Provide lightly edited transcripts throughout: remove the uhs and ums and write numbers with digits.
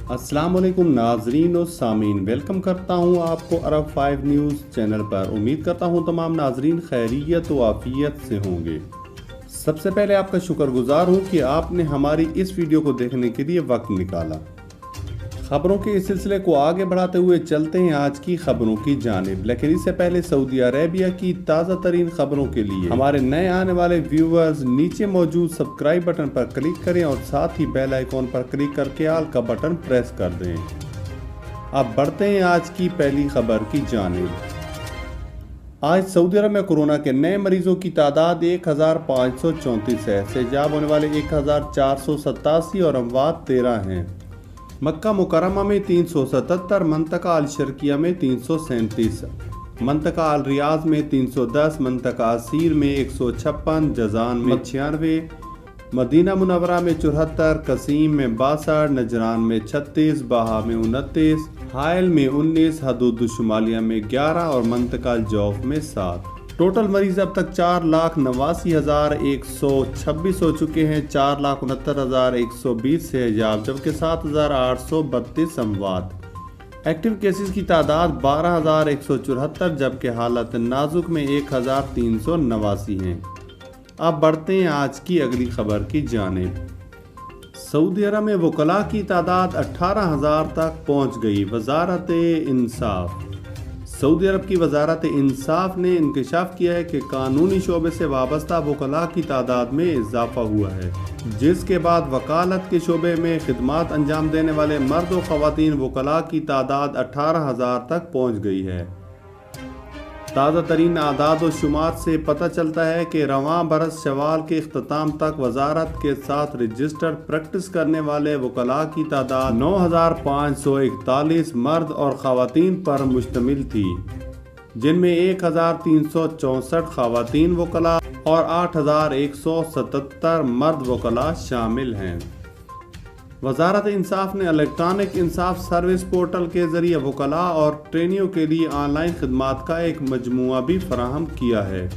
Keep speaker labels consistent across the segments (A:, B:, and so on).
A: अस्सलाम वालेकुम नाजरीन और सामीन, वेलकम करता हूँ आपको अरब 5 न्यूज़ चैनल पर। उम्मीद करता हूँ तमाम नाजरीन खैरियत व आफियत से होंगे। सबसे पहले आपका शुक्रगुजार हूँ कि आपने हमारी इस वीडियो को देखने के लिए वक्त निकाला। खबरों के इस सिलसिले को आगे बढ़ाते हुए चलते हैं आज की खबरों की जानिब, लेकिन इससे पहले सऊदी अरेबिया की ताज़ा तरीन खबरों के लिए हमारे नए आने वाले व्यूअर्स नीचे मौजूद सब्सक्राइब बटन पर क्लिक करें और साथ ही बेल आइकॉन पर क्लिक करके ऑल का बटन प्रेस कर दें। अब बढ़ते हैं आज की पहली खबर की जानिब। आज सऊदी अरब में कोरोना के नए मरीजों की तादाद 1534 है। सेजाब होने वाले 1487 और अमवात 13 हैं। मक्का मुकरमा में 377, मंतका अल शर्किया में 337, मंतका अल रियाज में 310, मंतका असीर में 156, जजान में 96, मदीना मुनव्वरा में 74, कसीम में 62, नजरान में 36, बाहा में 29, हायल में 19, हदूद शुमालिया में 11 और मंतका अल जौफ में 7। टोटल मरीज अब तक 4,89,126 हो चुके हैं। 4,69,120 सेहजाब जबकि 7,832 अमवात। एक्टिव केसेस की तादाद 12,174 जबकि हालत नाजुक में 1,389 हैं। अब बढ़ते हैं आज की अगली खबर की जानिब। सऊदी अरब में वकला की तादाद 18,000 तक पहुंच गई। वजारत इंसाफ। सऊदी अरब की वजारत इंसाफ ने इंकशाफ किया है कि कानूनी शोबे से वाबस्ता वकला की तादाद में इजाफा हुआ है, जिसके बाद वकालत के शोबे में खिदमात अंजाम देने वाले मर्द व ख़वातीन वकला की तादाद 18,000 तक पहुँच गई है। ताज़ा तरीन आदाद व शुमार से पता चलता है कि रवां बरस शवाल के इख्तिताम तक वजारत के साथ रजिस्टर्ड प्रैक्टिस करने वाले वकला की तादाद 9,541 मर्द और ख़वातीन पर मुश्तमिल थी, जिनमें 1,364 ख़वातीन वकला और 8,177 मर्द वकला शामिल हैं। वजारत इंसाफ ने इलेक्ट्रॉनिक इंसाफ सर्विस पोर्टल के जरिए वकला और ट्रेनियों के लिए ऑनलाइन खिदमात का एक मजमूआ भी फराहम किया है।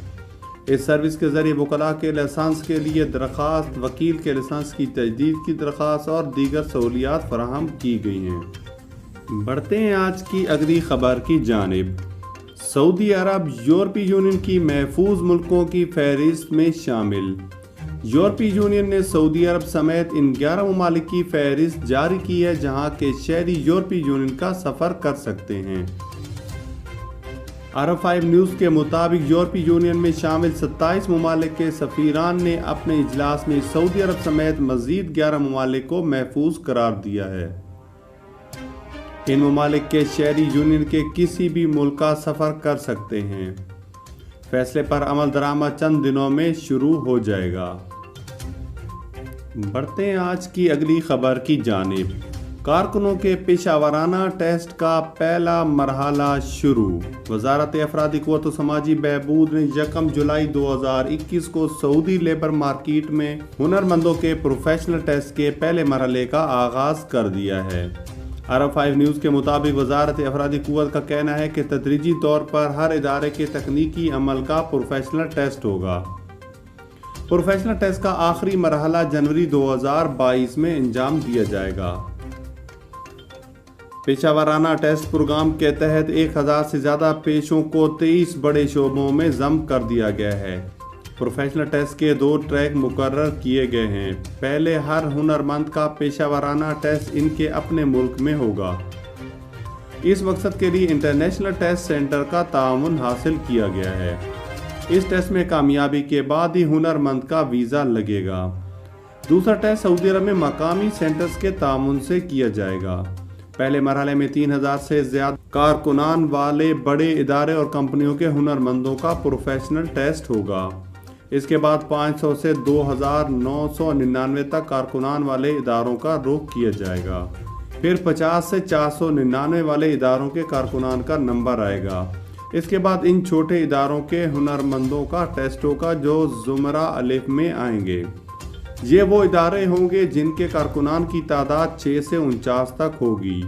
A: इस सर्विस के जरिए वकला के लाइसेंस के लिए दरख्वास्त, वकील के लाइसेंस की तजदीद की दरख्वास्त और दीगर सहूलियात फराहम की गई हैं। बढ़ते हैं आज की अगली खबर की जानिब। सऊदी अरब यूरोपीय यूनियन की महफूज मुल्कों की फहरिस्त में शामिल। यूरोपीय यूनियन ने सऊदी अरब समेत इन 11 ममालिक की फहरिस्त जारी की है जहां के शहरी यूरोपीय यूनियन का सफ़र कर सकते हैं। अरब 5 न्यूज़ के मुताबिक यूरोपीय यूनियन में शामिल 27 ममालिक के सफ़ीरान ने अपने इजलास में सऊदी अरब समेत मज़ीद 11 ममालिक को महफूज करार दिया है। इन ममालिक के शहरी यूनियन के किसी भी मुल्क का सफ़र कर सकते हैं। फैसले पर अमल दरामद चंद दिनों में शुरू हो जाएगा। बढ़ते हैं आज की अगली खबर की जानिब। कारकुनों के पेशावराना टेस्ट का पहला मरहला शुरू। वजारत अफरादी क़ुव्वत व समाजी बहबूद ने 1 जुलाई 2021 को सऊदी लेबर मार्केट में हुनरमंदों के प्रोफेशनल टेस्ट के पहले मरहले का आगाज़ कर दिया है। अरब 5 न्यूज़ के मुताबिक वजारत अफरादी क़ुव्वत का कहना है कि तदरीजी तौर पर हर इदारे के तकनीकी अमल का प्रोफेशनल टेस्ट होगा। प्रोफेशनल टेस्ट का आखिरी मरहला जनवरी 2022 में अंजाम दिया जाएगा। पेशावराना टेस्ट प्रोग्राम के तहत 1000 से ज़्यादा पेशों को 23 बड़े शोबों में ज़म कर दिया गया है। प्रोफेशनल टेस्ट के 2 ट्रैक मुकर्रर किए गए हैं। पहले हर हुनरमंद का पेशावराना टेस्ट इनके अपने मुल्क में होगा। इस मकसद के लिए इंटरनेशनल टेस्ट सेंटर का ताउन हासिल किया गया है। इस टेस्ट में कामयाबी के बाद ही हुनरमंद का वीज़ा लगेगा। दूसरा टेस्ट सऊदी अरब में मकामी सेंटर्स के ताउन से किया जाएगा। पहले मरहले में 3000 से ज़्यादा कारकुनान वाले बड़े इदारे और कंपनियों के हुनरमंदों का प्रोफेशनल टेस्ट होगा। इसके बाद 500 से 2,999 तक कारकुनान वाले इदारों का रुख किया जाएगा। फिर 50 से 499 वाले इदारों के कारकुनान का नंबर आएगा। इसके बाद इन छोटे इदारों के हुनरमंदों का टेस्ट होगा जो ज़ुमरा अलिफ में आएंगे। ये वो इदारे होंगे जिनके कारकुनान की तादाद 6 से 49 तक होगी।